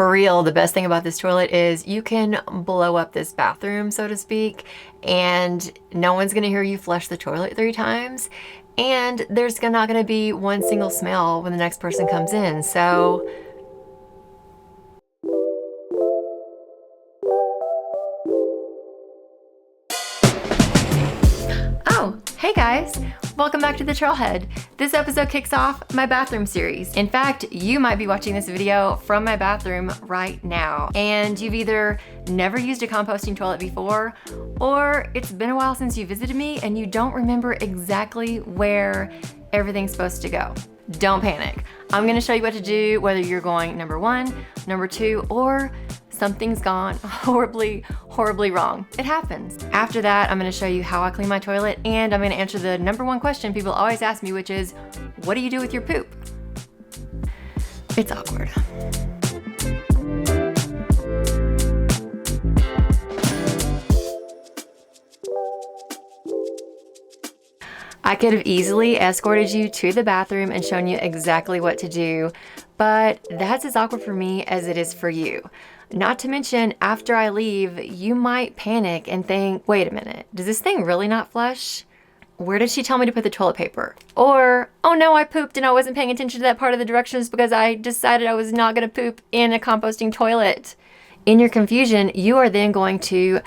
For real, the best thing about this toilet is you can blow up this bathroom, so to speak, and no one's gonna hear you flush the toilet 3 times, and there's not gonna be one single smell when the next person comes in, so. Oh, hey guys! Welcome back to the Trailhead. This episode kicks off my bathroom series. In fact, you might be watching this video from my bathroom right now, and you've either never used a composting toilet before, or it's been a while since you visited me and you don't remember exactly where everything's supposed to go. Don't panic. I'm gonna show you what to do, whether you're going number 1, number 2, or something's gone horribly wrong. It happens. After that, I'm gonna show you how I clean my toilet, and I'm gonna answer the number 1 question people always ask me, which is, what do you do with your poop? It's awkward. I could have easily escorted you to the bathroom and shown you exactly what to do, but that's as awkward for me as it is for you. Not to mention, after I leave, you might panic and think, wait a minute, does this thing really not flush? Where did she tell me to put the toilet paper? Or, oh no, I pooped and I wasn't paying attention to that part of the directions because I decided I was not gonna poop in a composting toilet. In your confusion, you are then going to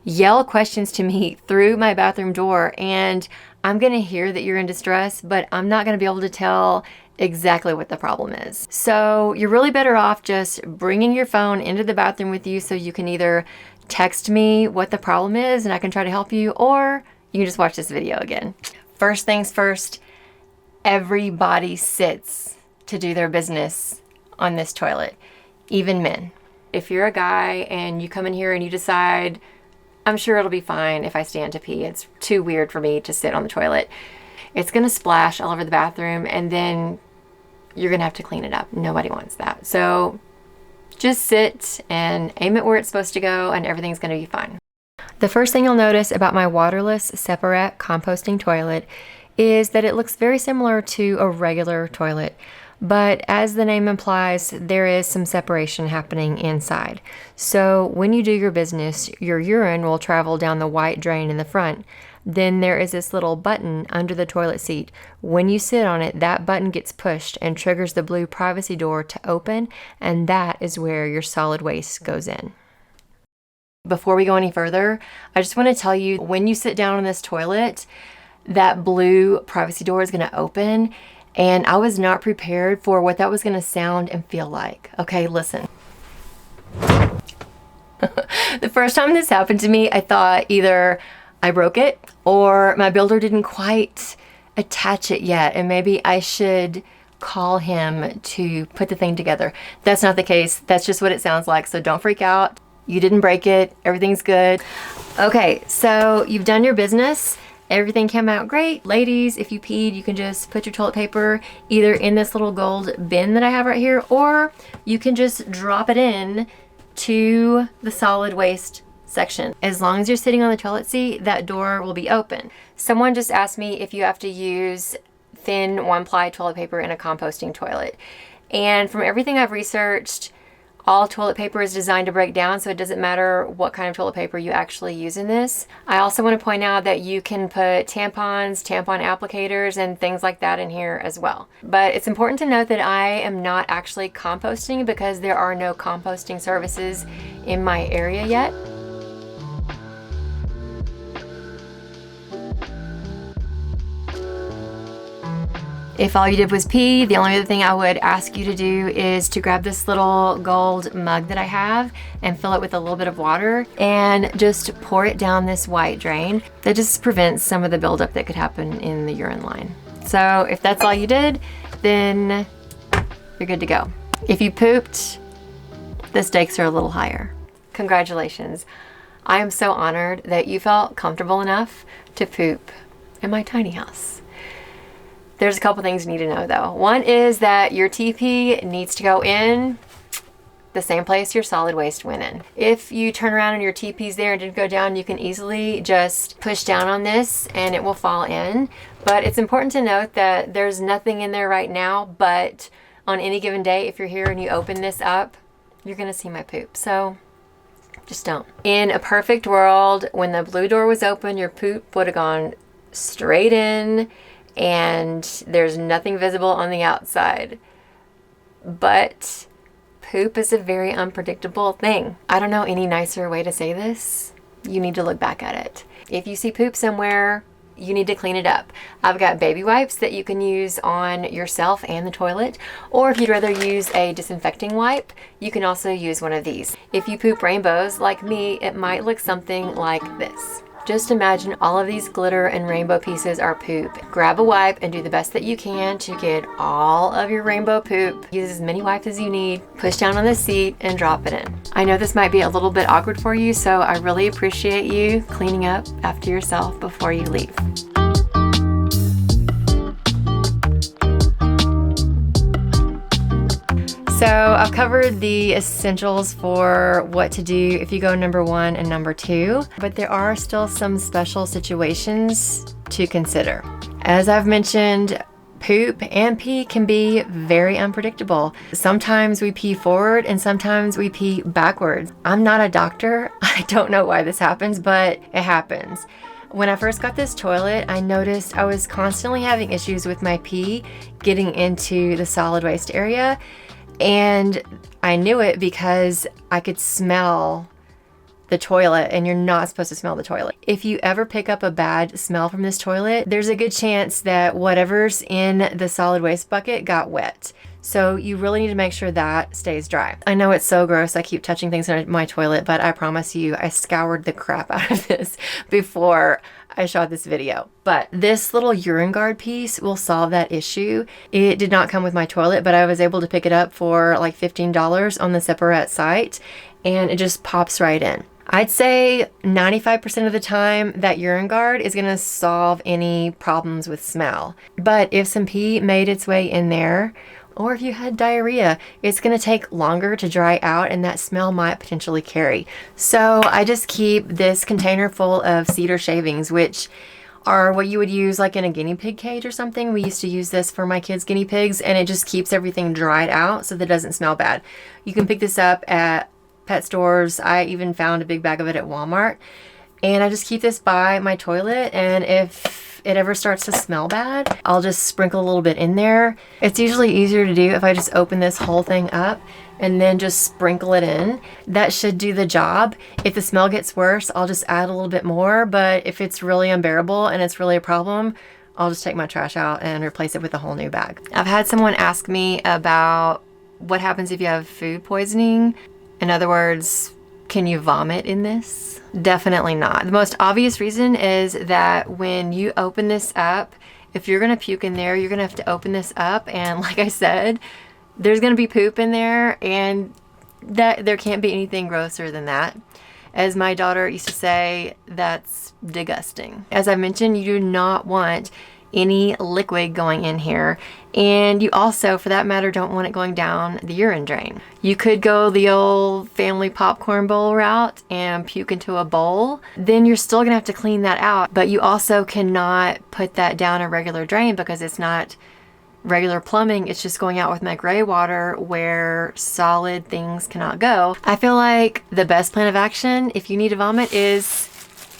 yell questions to me through my bathroom door, and I'm gonna hear that you're in distress, but I'm not gonna be able to tell exactly what the problem is. So you're really better off just bringing your phone into the bathroom with you so you can either text me what the problem is and I can try to help you, or you can just watch this video again. First things first, everybody sits to do their business on this toilet, even men. If you're a guy and you come in here and you decide, I'm sure it'll be fine if I stand to pee, it's too weird for me to sit on the toilet, it's gonna splash all over the bathroom and then you're gonna have to clean it up. Nobody wants that. So just sit and aim it where it's supposed to go and everything's gonna be fine. The first thing you'll notice about my waterless Separett composting toilet is that it looks very similar to a regular toilet, but as the name implies, there is some separation happening inside. So when you do your business, your urine will travel down the white drain in the front. Then there is this little button under the toilet seat. When you sit on it, that button gets pushed and triggers the blue privacy door to open, and that is where your solid waste goes in. Before we go any further, I just want to tell you, when you sit down on this toilet, that blue privacy door is going to open, and I was not prepared for what that was going to sound and feel like. Okay, listen. The first time this happened to me, I thought either I broke it or my builder didn't quite attach it yet, and maybe I should call him to put the thing together. That's not the case. That's just what it sounds like, so don't freak out. You didn't break it. Everything's good. Okay, so you've done your business. Everything came out great. Ladies, if you peed, you can just put your toilet paper either in this little gold bin that I have right here, or you can just drop it in to the solid waste section. As long as you're sitting on the toilet seat, that door will be open. Someone just asked me if you have to use thin 1-ply toilet paper in a composting toilet. And from everything I've researched, all toilet paper is designed to break down, so it doesn't matter what kind of toilet paper you actually use in this. I also want to point out that you can put tampons, tampon applicators, and things like that in here as well. But it's important to note that I am not actually composting because there are no composting services in my area yet. If all you did was pee, the only other thing I would ask you to do is to grab this little gold mug that I have and fill it with a little bit of water and just pour it down this white drain. That just prevents some of the buildup that could happen in the urine line. So if that's all you did, then you're good to go. If you pooped, the stakes are a little higher. Congratulations. I am so honored that you felt comfortable enough to poop in my tiny house. There's a couple things you need to know though. One is that your TP needs to go in the same place your solid waste went in. If you turn around and your TP's there and didn't go down, you can easily just push down on this and it will fall in. But it's important to note that there's nothing in there right now, but on any given day, if you're here and you open this up, you're gonna see my poop. So just don't. In a perfect world, when the blue door was open, your poop would have gone straight in and there's nothing visible on the outside. But poop is a very unpredictable thing. I don't know any nicer way to say this. You need to look back at it. If you see poop somewhere, you need to clean it up. I've got baby wipes that you can use on yourself and the toilet, or if you'd rather use a disinfecting wipe, you can also use one of these. If you poop rainbows like me, it might look something like this. Just imagine all of these glitter and rainbow pieces are poop. Grab a wipe and do the best that you can to get all of your rainbow poop. Use as many wipes as you need, push down on the seat and drop it in. I know this might be a little bit awkward for you, so I really appreciate you cleaning up after yourself before you leave. So I've covered the essentials for what to do if you go number 1 and number 2, but there are still some special situations to consider. As I've mentioned, poop and pee can be very unpredictable. Sometimes we pee forward and sometimes we pee backwards. I'm not a doctor. I don't know why this happens, but it happens. When I first got this toilet, I noticed I was constantly having issues with my pee getting into the solid waste area. And I knew it because I could smell the toilet, and you're not supposed to smell the toilet. If you ever pick up a bad smell from this toilet, there's a good chance that whatever's in the solid waste bucket got wet. So you really need to make sure that stays dry. I know it's so gross, I keep touching things in my toilet, but I promise you, I scoured the crap out of this before I shot this video. But this little urine guard piece will solve that issue. It did not come with my toilet, but I was able to pick it up for like $15 on the Separett site, and it just pops right in. I'd say 95% of the time that urine guard is gonna solve any problems with smell. But if some pee made its way in there, or if you had diarrhea, it's gonna take longer to dry out and that smell might potentially carry. So I just keep this container full of cedar shavings, which are what you would use like in a guinea pig cage or something. We used to use this for my kids' guinea pigs, and it just keeps everything dried out so that it doesn't smell bad. You can pick this up at pet stores. I even found a big bag of it at Walmart. And I just keep this by my toilet, and if it ever starts to smell bad, I'll just sprinkle a little bit in there. It's usually easier to do if I just open this whole thing up and then just sprinkle it in. That should do the job. If the smell gets worse, I'll just add a little bit more, but if it's really unbearable and it's really a problem, I'll just take my trash out and replace it with a whole new bag. I've had someone ask me about what happens if you have food poisoning. In other words, can you vomit in this? Definitely not. The most obvious reason is that when you open this up, if you're gonna puke in there, you're gonna have to open this up, and like I said, there's gonna be poop in there, and that there can't be anything grosser than that. As my daughter used to say, that's disgusting. As I mentioned, you do not want any liquid going in here, and you also, for that matter, don't want it going down the urine drain. You could go the old family popcorn bowl route and puke into a bowl. Then you're still gonna have to clean that out, but you also cannot put that down a regular drain because it's not regular plumbing. It's just going out with my gray water where solid things cannot go. I feel like the best plan of action if you need to vomit is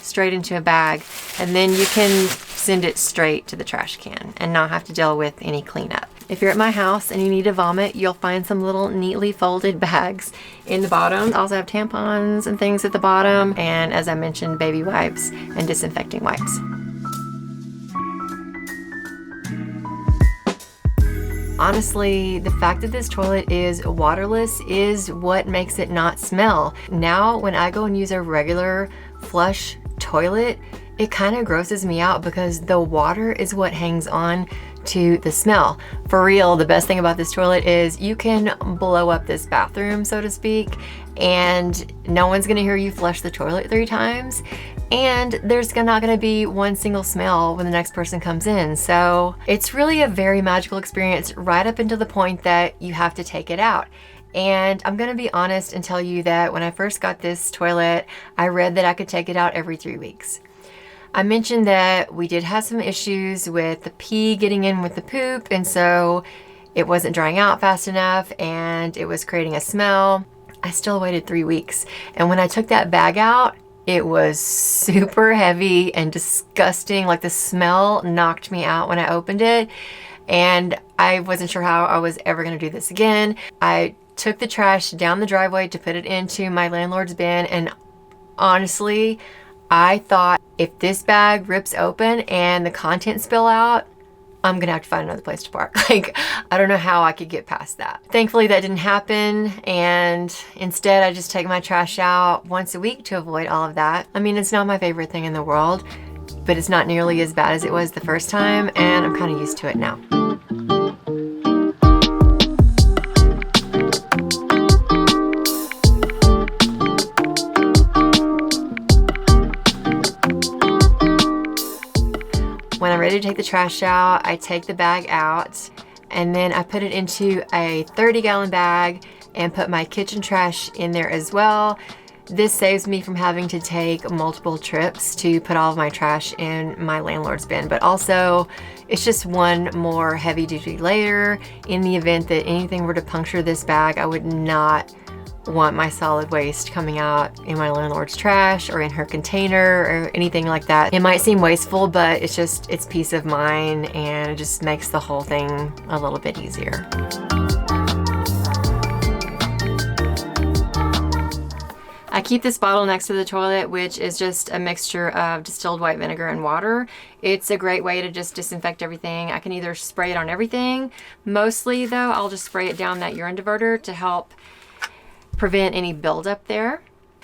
straight into a bag, and then you can send it straight to the trash can and not have to deal with any cleanup. If you're at my house and you need to vomit, you'll find some little neatly folded bags in the bottom. I also have tampons and things at the bottom, and as I mentioned, baby wipes and disinfecting wipes. Honestly, the fact that this toilet is waterless is what makes it not smell. Now, when I go and use a regular flush toilet, it kind of grosses me out because the water is what hangs on to the smell. For real, the best thing about this toilet is you can blow up this bathroom, so to speak, and no one's gonna hear you flush the toilet 3 times, and there's not gonna be one single smell when the next person comes in. So it's really a very magical experience right up until the point that you have to take it out. And I'm gonna be honest and tell you that when I first got this toilet, I read that I could take it out every 3 weeks. I mentioned that we did have some issues with the pee getting in with the poop, and so it wasn't drying out fast enough and it was creating a smell. I still waited 3 weeks. And when I took that bag out, it was super heavy and disgusting. Like the smell knocked me out when I opened it. And I wasn't sure how I was ever gonna do this again. I took the trash down the driveway to put it into my landlord's bin. And honestly, I thought if this bag rips open and the contents spill out, I'm gonna have to find another place to park. Like, I don't know how I could get past that. Thankfully, that didn't happen, and instead I just take my trash out once a week to avoid all of that. I mean, it's not my favorite thing in the world, but it's not nearly as bad as it was the first time, and I'm kind of used to it now. When I'm ready to take the trash out, I take the bag out and then I put it into a 30-gallon bag and put my kitchen trash in there as well. This saves me from having to take multiple trips to put all of my trash in my landlord's bin, but also it's just one more heavy-duty layer. In the event that anything were to puncture this bag, I would not want my solid waste coming out in my landlord's trash or in her container or anything like that. It might seem wasteful, but it's peace of mind, and it just makes the whole thing a little bit easier. I keep this bottle next to the toilet, which is just a mixture of distilled white vinegar and water. It's a great way to just disinfect everything. I can either spray it on everything. Mostly though, I'll just spray it down that urine diverter to help prevent any buildup there.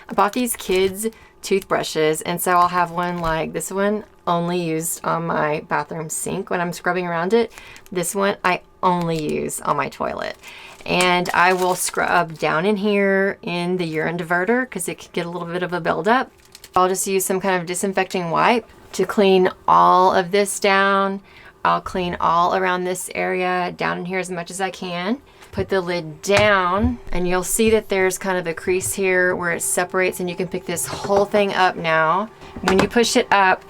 I bought these kids toothbrushes, and so I'll have one like this one only used on my bathroom sink when I'm scrubbing around it. This one I only use on my toilet. And I will scrub down in here in the urine diverter because it can get a little bit of a buildup. I'll just use some kind of disinfecting wipe to clean all of this down. I'll clean all around this area down in here as much as I can. Put the lid down, and you'll see that there's kind of a crease here where it separates, and you can pick this whole thing up now. When you push it up,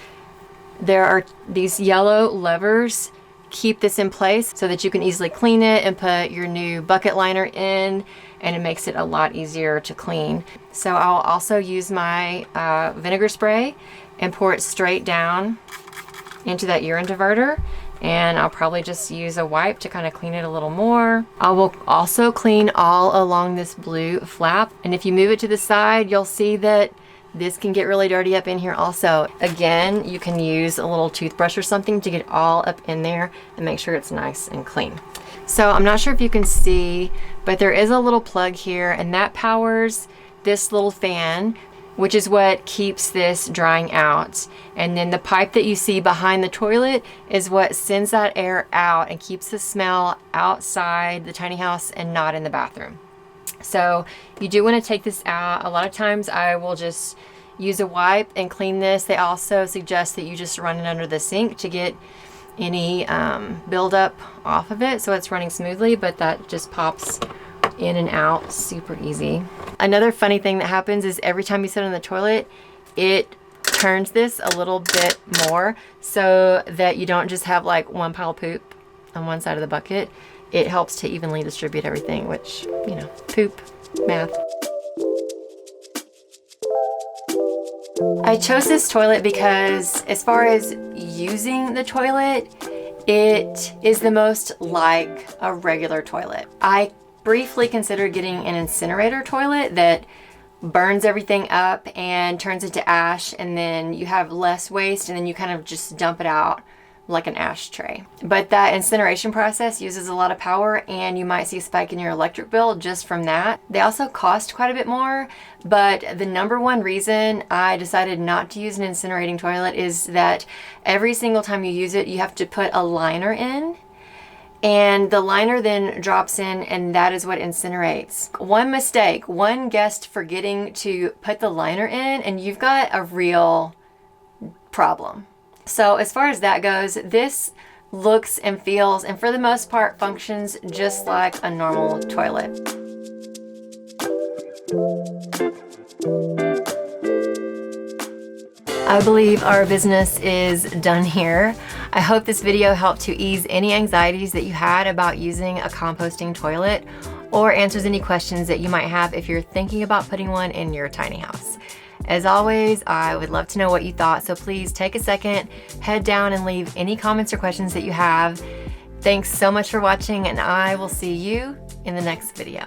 there are these yellow levers keep this in place so that you can easily clean it and put your new bucket liner in, and it makes it a lot easier to clean. So I'll also use my vinegar spray and pour it straight down into that urine diverter. And I'll probably just use a wipe to kind of clean it a little more. I will also clean all along this blue flap. And if you move it to the side, you'll see that this can get really dirty up in here also. Again, you can use a little toothbrush or something to get all up in there and make sure it's nice and clean. So I'm not sure if you can see, but there is a little plug here, and that powers this little fan, which is what keeps this drying out. And then the pipe that you see behind the toilet is what sends that air out and keeps the smell outside the tiny house and not in the bathroom. So you do want to take this out. A lot of times I will just use a wipe and clean this. They also suggest that you just run it under the sink to get any buildup off of it so it's running smoothly, but that just pops in and out super easy. Another funny thing that happens is every time you sit on the toilet, it turns this a little bit more so that you don't just have like one pile of poop on one side of the bucket. It helps to evenly distribute everything, which, you know, poop, math. I chose this toilet because as far as using the toilet, it is the most like a regular toilet. I briefly considered getting an incinerator toilet that burns everything up and turns into ash, and then you have less waste, and then you kind of just dump it out like an ashtray. But that incineration process uses a lot of power, and you might see a spike in your electric bill just from that. They also cost quite a bit more, but the number one reason I decided not to use an incinerating toilet is that every single time you use it, you have to put a liner in. And the liner then drops in, and that is what incinerates. One mistake, one guest forgetting to put the liner in, and you've got a real problem. So as far as that goes, this looks and feels, and for the most part functions just like a normal toilet. I believe our business is done here. I hope this video helped to ease any anxieties that you had about using a composting toilet, or answers any questions that you might have if you're thinking about putting one in your tiny house. As always, I would love to know what you thought, so please take a second, head down and leave any comments or questions that you have. Thanks so much for watching, and I will see you in the next video.